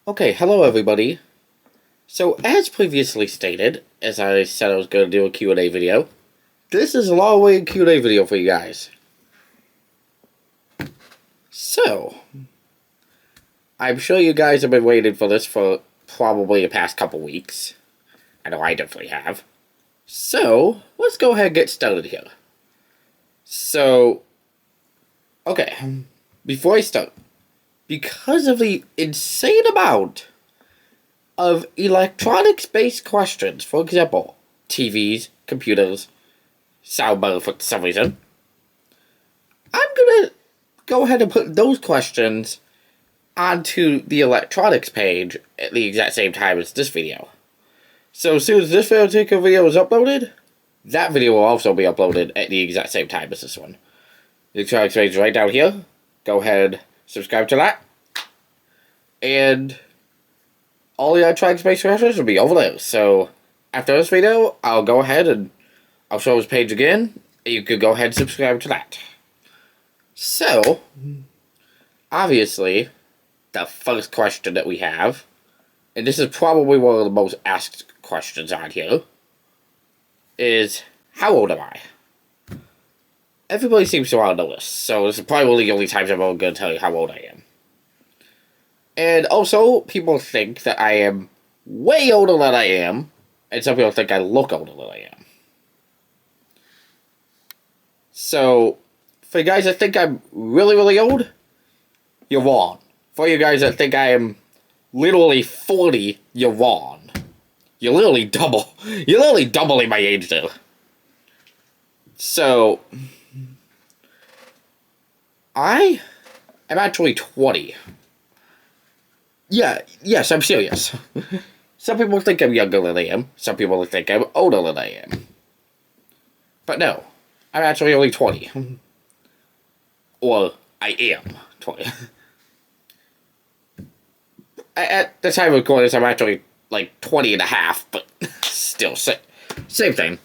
Okay, hello everybody. So, as previously stated, as I said I was going to do a Q&A video, this is a long-awaited Q&A video for you guys. So, I'm sure you guys have been waiting for this for probably the past couple weeks. I know I definitely have. So, let's go ahead and get started here. So, okay, before I start, because of the insane amount of electronics-based questions, for example, TVs, computers, soundbar for some reason, I'm gonna go ahead and put those questions onto the electronics page at the exact same time as this video. So as soon as this particular video is uploaded, that video will also be uploaded at the exact same time as this one. The electronics page is right down here. Go ahead and subscribe to that. And all the electronics-based questions will be over there. So after this video, I'll go ahead and I'll show this page again. You could go ahead and subscribe to that. So, obviously, the first question that we have, and this is probably one of the most asked questions on here, is, how old am I? Everybody seems to want to know this, so this is probably the only times I'm going to tell you how old I am. And also, people think that I am way older than I am, and some people think I look older than I am. So, for you guys that think I'm really, really old, you're wrong. For you guys that think I am literally 40, you're wrong. You're literally doubling my age there. So, I am actually 20. Yes, I'm serious. Some people think I'm younger than I am. Some people think I'm older than I am. But no, I'm actually only 20. Or, I am 20. At the time of recording this, I'm actually, like, 20 and a half, but still, same thing.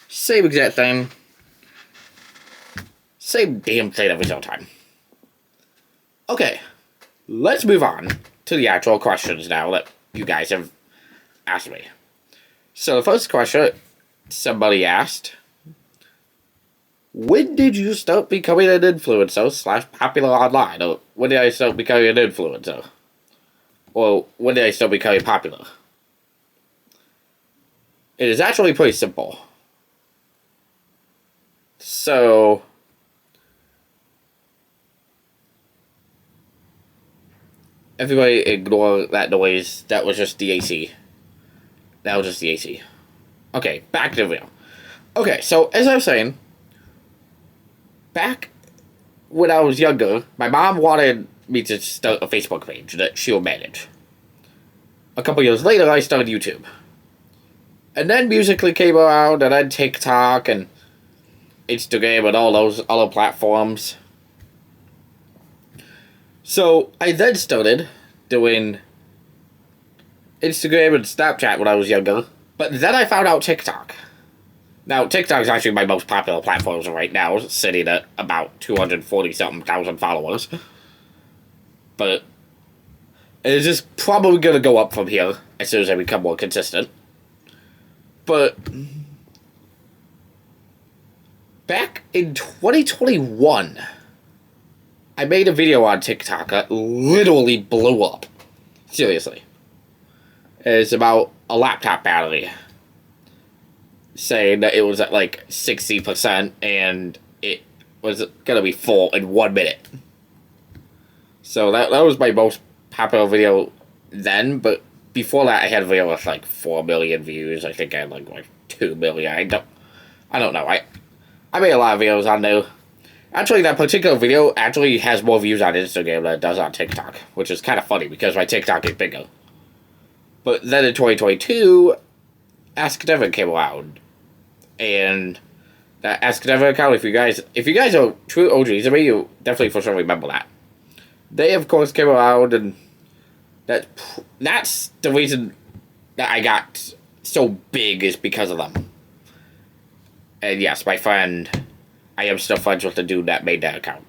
Same exact thing. Same damn thing every single time. Okay, let's move on to the actual questions now that you guys have asked me. So the first question somebody asked, when did you start becoming an influencer / popular online? Or when did I start becoming an influencer? Or when did I start becoming popular? It is actually pretty simple. So, everybody ignore that noise. That was just the AC. That was just the AC. Okay, back to the video. Okay, so as I was saying, back when I was younger, my mom wanted me to start a Facebook page that she'll manage. A couple years later, I started YouTube. And then Musical.ly came around, and then TikTok, and Instagram, and all those other platforms. So, I then started doing Instagram and Snapchat when I was younger, but then I found out TikTok. Now, TikTok is actually my most popular platform right now, sitting at about 240-something thousand followers. But it's just probably going to go up from here as soon as I become more consistent. But back in 2021, I made a video on TikTok that literally blew up. Seriously. It's about a laptop battery. Saying that it was at like 60% and it was going to be full in 1 minute. So that was my most popular video then, but before that I had a video with like 4 million views. I think I had like 2 million. I don't know. I made a lot of videos on there. Actually, that particular video actually has more views on Instagram than it does on TikTok, which is kind of funny because my TikTok is bigger. But then in 2022, Ask Devin came around. And that Ask Devin account, if you guys are true OGs of me, you definitely for sure remember that. They, of course, came around, and that's the reason that I got so big is because of them. And yes, my friend, I am still friends with the dude that made that account.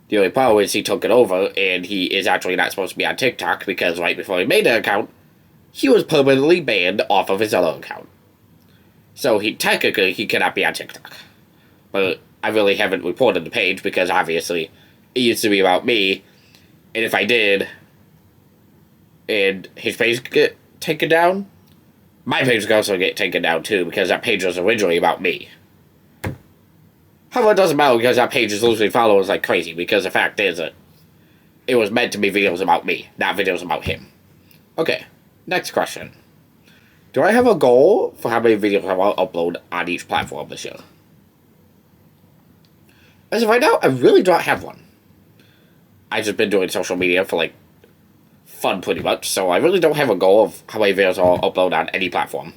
The only problem is he took it over, and he is actually not supposed to be on TikTok because right before he made the account, he was permanently banned off of his other account. So he cannot be on TikTok. But I really haven't reported the page because obviously it used to be about me, and if I did, and his page get taken down, my page would also get taken down too because that page was originally about me. However, it doesn't matter because that page is losing followers like crazy because the fact is that it was meant to be videos about me, not videos about him. Okay, next question. Do I have a goal for how many videos I will upload on each platform this year? As of right now, I really don't have one. I've just been doing social media for, like, fun pretty much, so I really don't have a goal of how many videos I'll upload on any platform.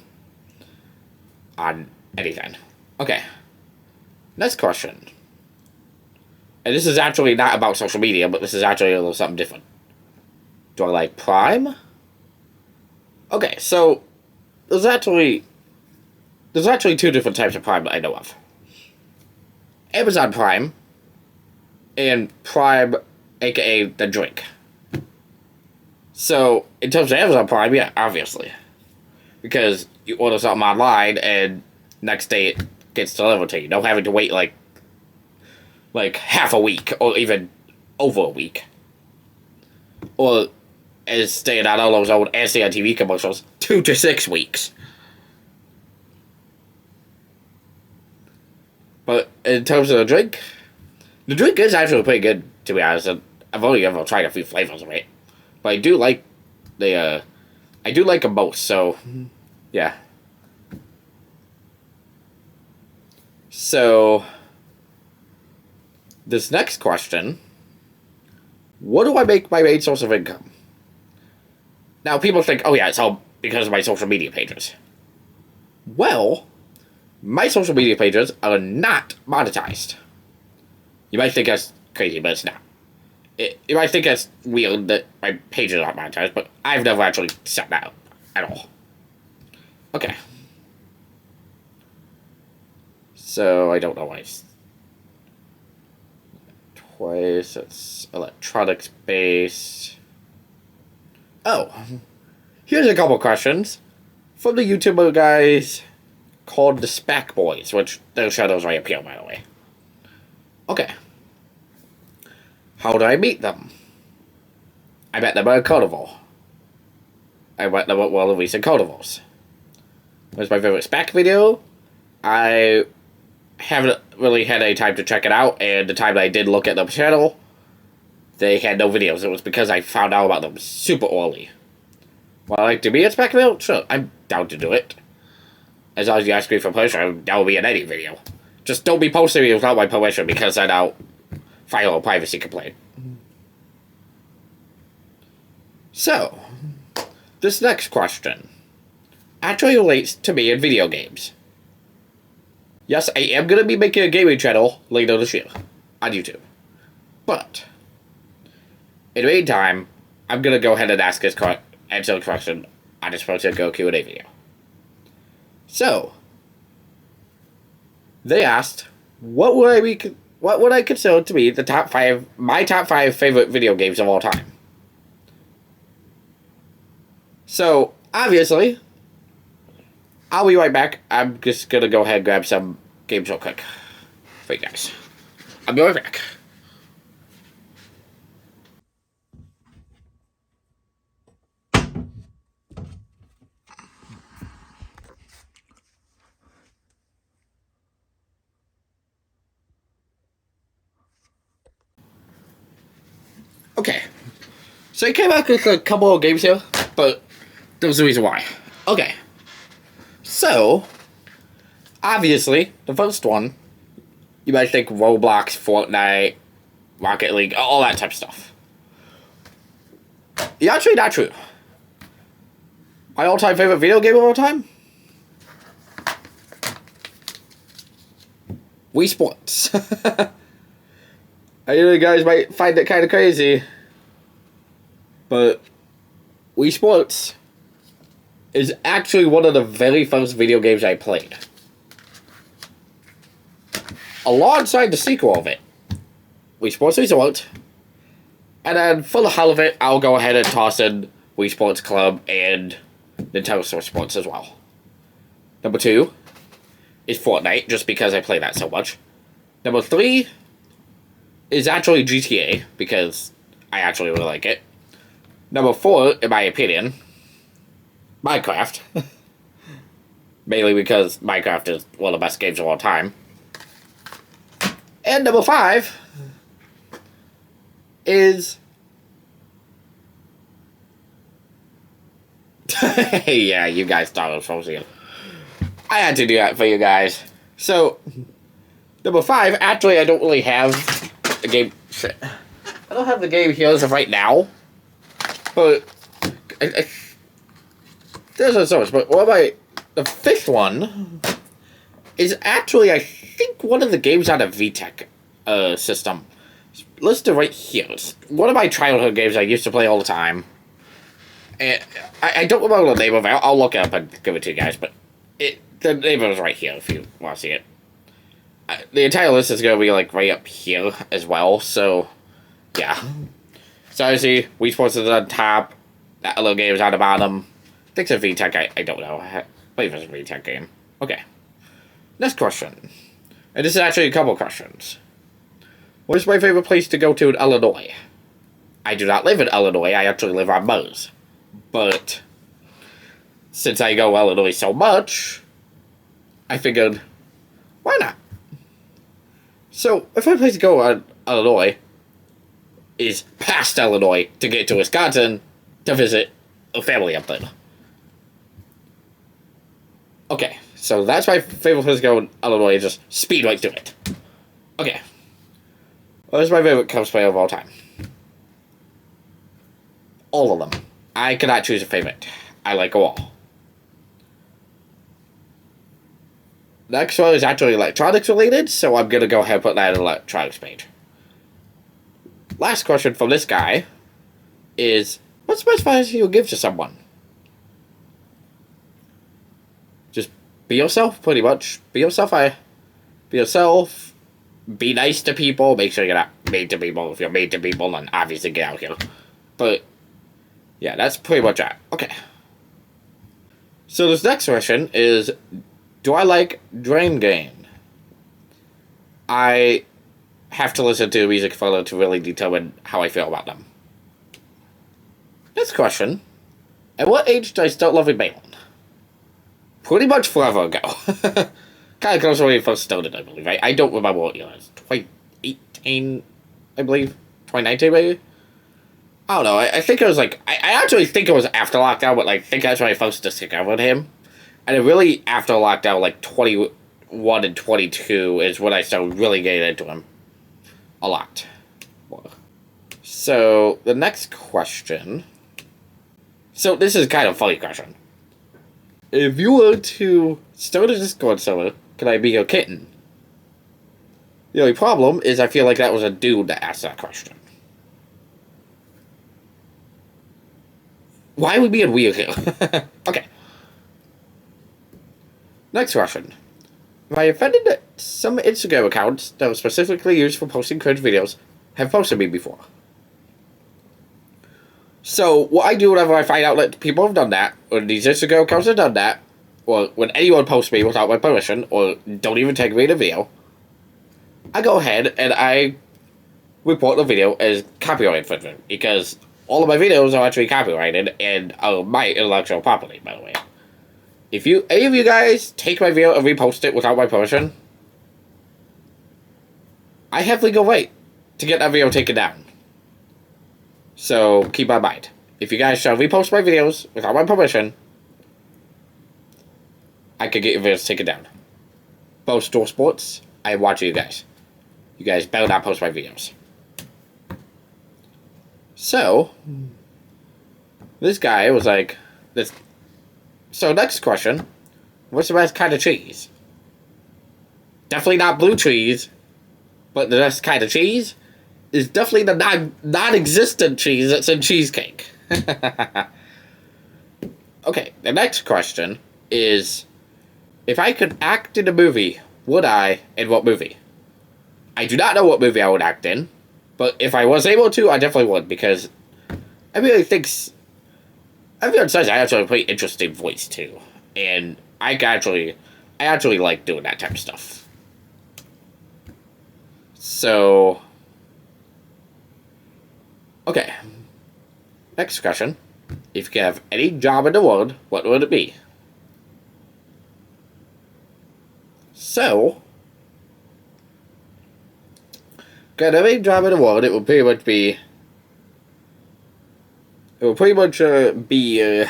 On anything. Okay. Next question. And this is actually not about social media, but this is actually a little something different. Do I like Prime? Okay, so there's actually two different types of Prime that I know of. Amazon Prime and Prime, aka the drink. So, in terms of Amazon Prime, yeah, obviously. Because you order something online and next day it gets delivered to you. No having to wait like half a week or even over a week. Or, as stated on all those old SC on TV commercials, 2 to 6 weeks. But in terms of the drink is actually pretty good, to be honest. I've only ever tried a few flavors of it. But I do like them both, so, yeah. So, this next question, what do I make my main source of income? Now, people think, oh yeah, it's all because of my social media pages. Well, my social media pages are not monetized. You might think that's crazy, but it's not. You might think that's weird that my pages aren't monetized, but I've never actually set that up at all. Okay. So, I don't know why. Twice, it's electronics based. Oh, here's a couple questions from the YouTuber guys called the Spac Boys, which their shadows right up here, by the way. Okay. How did I meet them? I met them at a carnival. I met them at one of the recent carnivals. It was my favorite Spac video. I haven't really had any time to check it out, and the time that I did look at their channel, they had no videos. It was because I found out about them super early. Would I like to be at Spac video? Sure, I'm down to do it. As long as you ask me for permission, I'm down to be in any video. Just don't be posting me without my permission, because then I'll file a privacy complaint. So, this next question actually relates to me in video games. Yes, I am going to be making a gaming channel later this year on YouTube. But, in the meantime, I'm going to go ahead and answer the question on this Project Go Q&A video. So, they asked, what would I consider to be my top 5 favorite video games of all time? So, obviously, I'll be right back. I'm just gonna go ahead and grab some games real quick for you guys. I'll be right back. Okay. So I came out with a couple of games here, but there's a reason why. Okay. So, obviously, the first one, you might think Roblox, Fortnite, Rocket League, all that type of stuff. Yeah, actually not true. My all-time favorite video game of all time? Wii Sports. I know you guys might find it kind of crazy, but Wii Sports is actually one of the very first video games I played. Alongside the sequel of it, Wii Sports Resort. And then, for the hell of it, I'll go ahead and toss in Wii Sports Club and Nintendo Switch Sports as well. Number 2 is Fortnite, just because I play that so much. Number 3 is actually GTA, because I actually really like it. Number 4, in my opinion, Minecraft. Mainly because Minecraft is one of the best games of all time. And number 5 is... yeah, you guys thought it was frozen. I had to do that for you guys. So, number 5, actually I don't really have the game... Shit. I don't have the game here as of right now. But... there's so much, but what about... The 5th one is actually, I think, one of the games on a VTech system. It's listed right here. It's one of my childhood games I used to play all the time. And I don't remember the name of it. I'll look it up and give it to you guys, but the name of it is right here if you want to see it. The entire list is going to be, like, right up here as well, so, yeah. So, obviously, Wii Sports is on top, that little game is on the bottom. I think it's a VTech, I don't know. I believe it's a VTech game. Okay. Next question. And this is actually a couple questions. What is my favorite place to go to in Illinois? I do not live in Illinois, I actually live on Mars. But, since I go to Illinois so much, I figured, why not? So, my favorite place to go in Illinois is past Illinois to get to Wisconsin to visit a family up there. Okay, so that's my favorite place to go in Illinois, just speed right through it. Okay. What is my favorite cosplayer of all time? All of them. I cannot choose a favorite. I like them all. Next one is actually electronics related, so I'm going to go ahead and put that in electronics page. Last question from this guy is, what's the best advice you would give to someone? Just be yourself, pretty much. Be yourself. Be yourself. Be nice to people. Make sure you're not mean to people. If you're mean to people, then obviously get out here. But, yeah, that's pretty much it. Okay. So this next question is, do I like Drain Game? I have to listen to music further to really determine how I feel about them. Next question. At what age did I start loving Balin? Pretty much forever ago. Kind of close to when I first started, I believe. I don't remember what year it was. 2018, I believe? 2019, maybe? I don't know. I think it was like... I actually think it was after lockdown, but I think that's when I first discovered him. And it really, after lockdown, like 21 and 22 is when I started really getting into him. A lot. So, the next question... So, this is kind of a funny question. If you were to start a Discord server, could I be your kitten? The only problem is I feel like that was a dude that asked that question. Why are we being weird here? Okay. Next question. Have I offended that some Instagram accounts that were specifically used for posting cringe videos have posted me before? So, what I do whenever I find out that people have done that, or these Instagram accounts have done that, or when anyone posts me without my permission, or don't even tag me in a video, I go ahead and I report the video as copyright infringement, because all of my videos are actually copyrighted and are my intellectual property, by the way. If any of you guys take my video and repost it without my permission, I have legal right to get that video taken down. So, keep that in mind. If you guys shall repost my videos without my permission, I could get your videos taken down. Both Store Sports, I am watching you guys. You guys better not post my videos. So, this guy was like, this. So, next question. What's the best kind of cheese? Definitely not blue cheese, but the best kind of cheese is definitely the non-existent cheese that's in cheesecake. Okay, the next question is, if I could act in a movie, would I, and what movie? I do not know what movie I would act in, But if I was able to, I definitely would, because everyone says I actually have a pretty interesting voice too, and I actually like doing that type of stuff. So, okay. Next question: if you could have any job in the world, what would it be? So, could have any job in the world, it would pretty much be. It will pretty much be.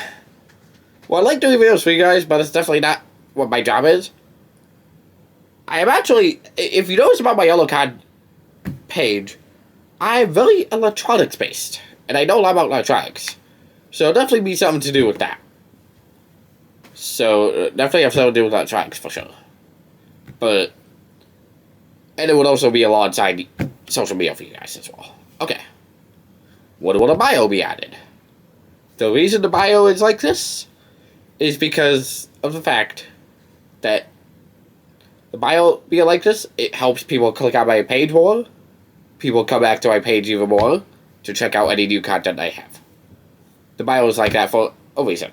Well, I like doing videos for you guys, but it's definitely not what my job is. I am actually, if you notice about my yellow card page, I'm very electronics based, and I know a lot about electronics. So it'll definitely be something to do with that. So definitely have something to do with electronics for sure. And it would also be alongside social media for you guys as well. Okay. What will a bio be added? The reason the bio is like this is because of the fact that the bio being like this, it helps people click on my page more. People come back to my page even more to check out any new content I have. The bio is like that for a reason.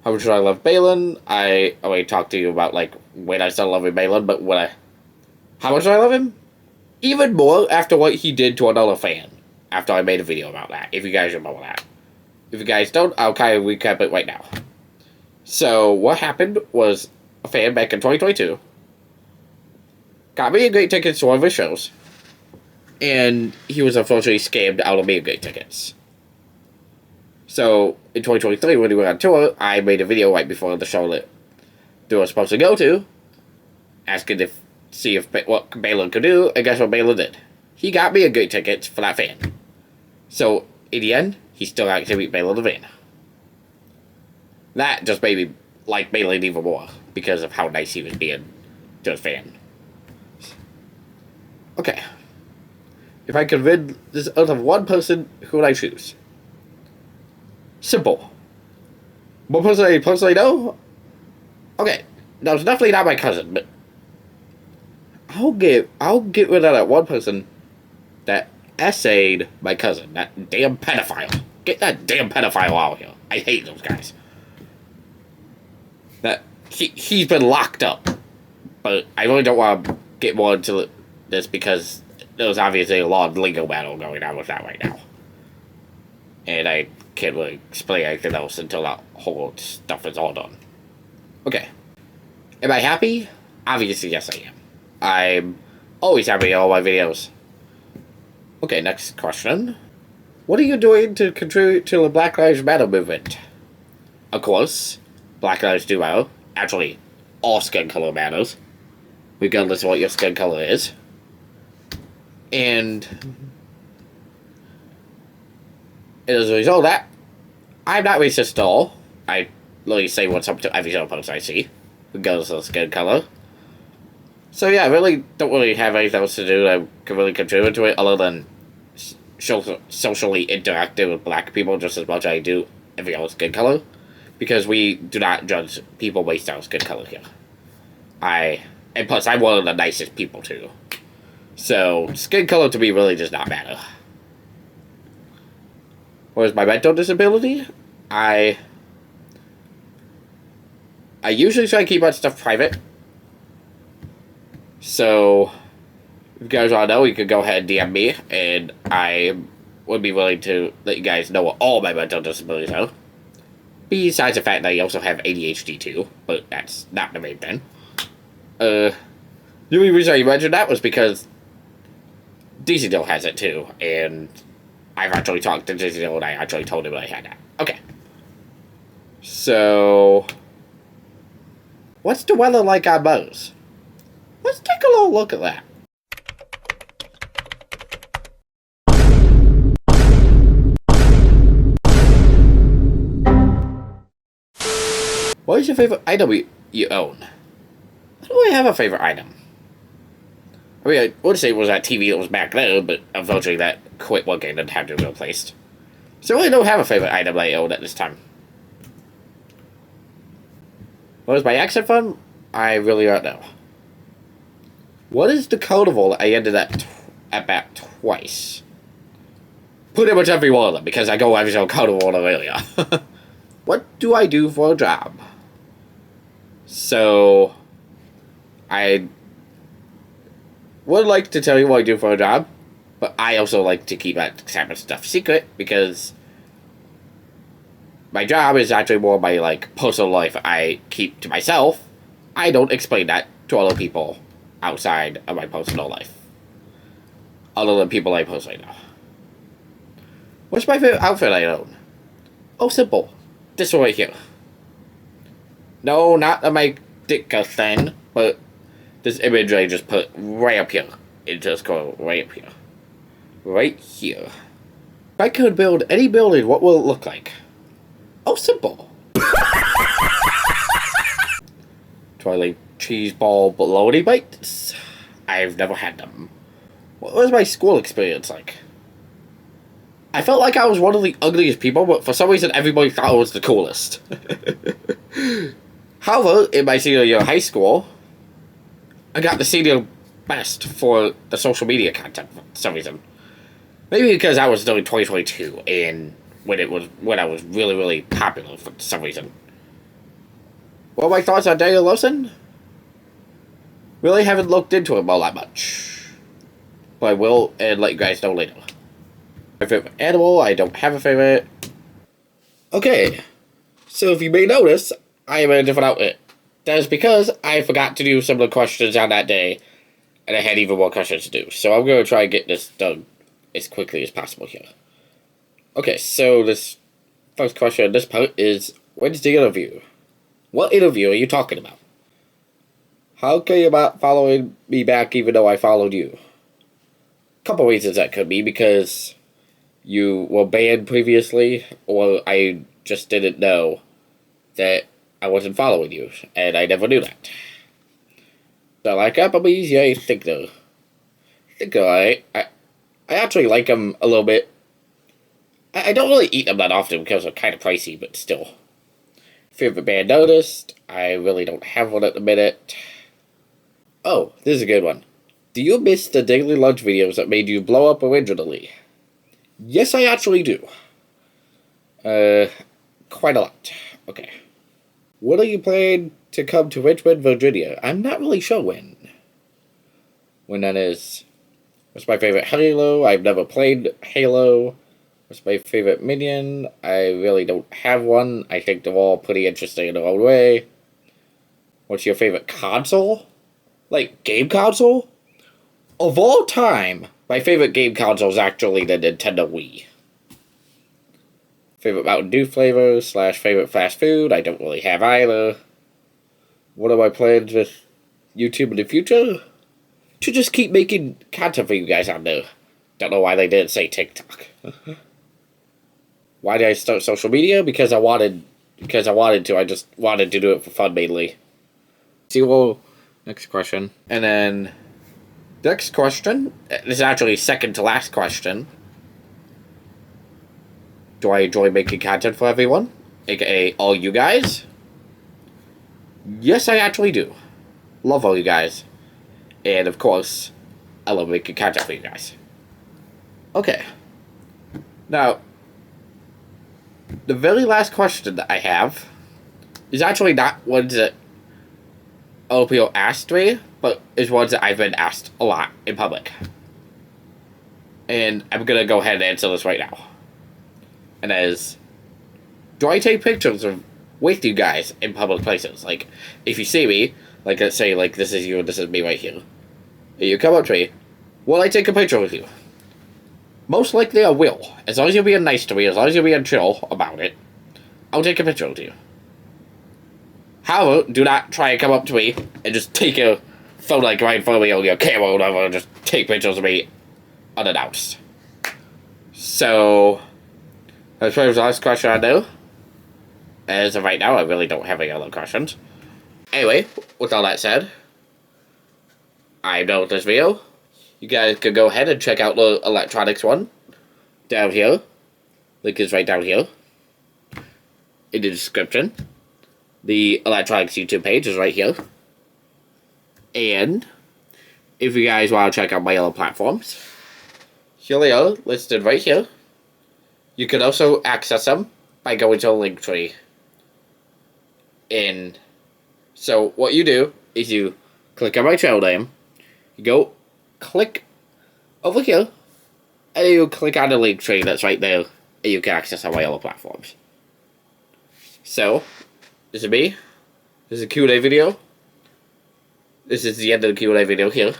How much do I love Balin? I already talked to you about like when I started loving Balin, but how much do I love him? Even more after what he did to another fan. After I made a video about that, if you guys remember that. If you guys don't, I'll kind of recap it right now. So, what happened was a fan back in 2022 got me a great tickets to one of his shows, and he was unfortunately scammed out of me a great tickets. So, in 2023, when we went on tour, I made a video right before the show that they were supposed to go to, asking see if what Balin could do, and guess what Balin did? He got me a great ticket for that fan. So, in the end, he still got to meet Balin the van. That just made me like Balin even more, because of how nice he was being to his fan. Okay. If I could rid this out of one person, who would I choose? Simple. One person I personally know? Okay. No, it's definitely not my cousin, but I'll get rid of that one person that essayed my cousin, that damn pedophile. Get that damn pedophile out of here. I hate those guys. He's been locked up, but I really don't want to get more into this because there's obviously a long legal battle going on with that right now, and I can't really explain anything else until that whole stuff is all done. Okay, am I happy? Obviously, yes, I am. I'm always happy in all my videos. Okay, next question. What are you doing to contribute to the Black Lives Matter movement? Of course, Black Lives do matter. Actually, all skin color matters, regardless of what your skin color is. And as a result of that, I'm not racist at all. I literally say what's up to every single post I see, regardless of skin color. So yeah, I really don't really have anything else to do that can really contribute to it other than socially interacting with black people just as much as I do every other skin color. Because we do not judge people based on skin color here. And plus, I'm one of the nicest people too. So, skin color to me really does not matter. Whereas my mental disability, I usually try to keep my stuff private. So, if you guys want to know, you can go ahead and DM me, and I would be willing to let you guys know what all my mental disabilities are. Besides the fact that I also have ADHD too, but that's not the main thing. The only reason I mentioned that was because DCDill has it too, and I've actually talked to DCDill and I actually told him I had that. Okay. So, what's the weather like on Mars? Let's take a little look at that. What is your favorite item you own? I don't really have a favorite item. I mean, I would say it was that TV that was back there, but unfortunately that quit working and had to be replaced. So I really don't have a favorite item I own at this time. What is my accent from? I really don't know. What is the carnival I ended at at bat twice. Pretty much every one of them, because I go every single color one earlier. What do I do for a job? So, I would like to tell you what I do for a job, but I also like to keep that type of stuff secret, because my job is actually more my, like, personal life I keep to myself. I don't explain that to other people outside of my personal life. Other than people I personally know. What's my favorite outfit I own? Oh, simple. This one right here. No, not the my dick thing, but this image I just put right up here. It just goes right up here. Right here. If I could build any building, what will it look like? Oh, simple. Twilight cheese ball bologna bites? I've never had them. What was my school experience like? I felt like I was one of the ugliest people, but for some reason everybody thought I was the coolest. However, in my senior year of high school, I got the senior best for the social media content for some reason. Maybe because I was doing 2022 and when I was really, really popular for some reason. What are my thoughts on Daniel Lawson? Really haven't looked into him all that much. But I will and let you guys know later. My favorite animal, I don't have a favorite. Okay, so if you may notice, I am in a different outfit. That is because I forgot to do some of the questions on that day, and I had even more questions to do. So I'm going to try and get this done as quickly as possible here. Okay, so this first question in this part is, when's the interview? What interview are you talking about? How come you're not following me back even though I followed you? Couple reasons that could be, because you were banned previously, or I just didn't know that I wasn't following you, and I never knew that. So, like, Applebee's, yeah, I think they're alright. I actually like them a little bit. I don't really eat them that often because they're kind of pricey, but still. Favorite band noticed? I really don't have one at the minute. Oh, this is a good one. Do you miss the daily lunch videos that made you blow up originally? Yes, I actually do. Quite a lot. Okay. When are you planning to come to Richmond, Virginia? I'm not really sure when. When that is. What's my favorite Halo? I've never played Halo. What's my favorite minion? I really don't have one. I think they're all pretty interesting in their own way. What's your favorite console? Like, game console? Of all time, my favorite game console is actually the Nintendo Wii. Favorite Mountain Dew flavor / favorite fast food? I don't really have either. What are my plans with YouTube in the future? To just keep making content for you guys on there. Don't know why they didn't say TikTok. Why did I start social media? Because I wanted to. I just wanted to do it for fun mainly. See, well, next question. And then, next question. This is actually second to last question. Do I enjoy making content for everyone? AKA all you guys? Yes, I actually do. Love all you guys. And of course, I love making content for you guys. Okay. Now, the very last question that I have is actually not ones that other people asked me, but is ones that I've been asked a lot in public. And I'm gonna go ahead and answer this right now. And that is, do I take pictures with you guys in public places? Like, if you see me, like, let's say, like, this is you and this is me right here. And you come up to me, will I take a picture with you? Most likely I will. As long as you're being nice to me, as long as you're being chill about it, I'll take a picture with you. However, do not try and come up to me and just take a phone, like, right in front of me on your camera or whatever, and just take pictures of me unannounced. So, that's probably the last question I know. As of right now, I really don't have any other questions. Anyway, with all that said, I'm done with this video. You guys can go ahead and check out the electronics one down here. Link is right down here in the description. The electronics YouTube page is right here. And if you guys want to check out my other platforms, Here they are, listed right here. You can also access them by going to a link tree. So what you do is you click on my channel name, you go click over here, and you click on the link tree that's right there, and you can access all my other platforms. So, this is me. This is a Q&A video. This is the end of the Q&A video here.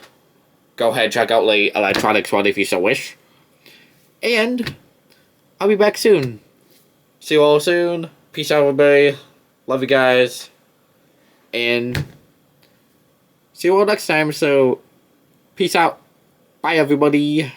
Go ahead and check out the electronics one if you so wish. And I'll be back soon. See you all soon. Peace out, everybody. Love you guys. And see you all next time. So, peace out. Bye, everybody.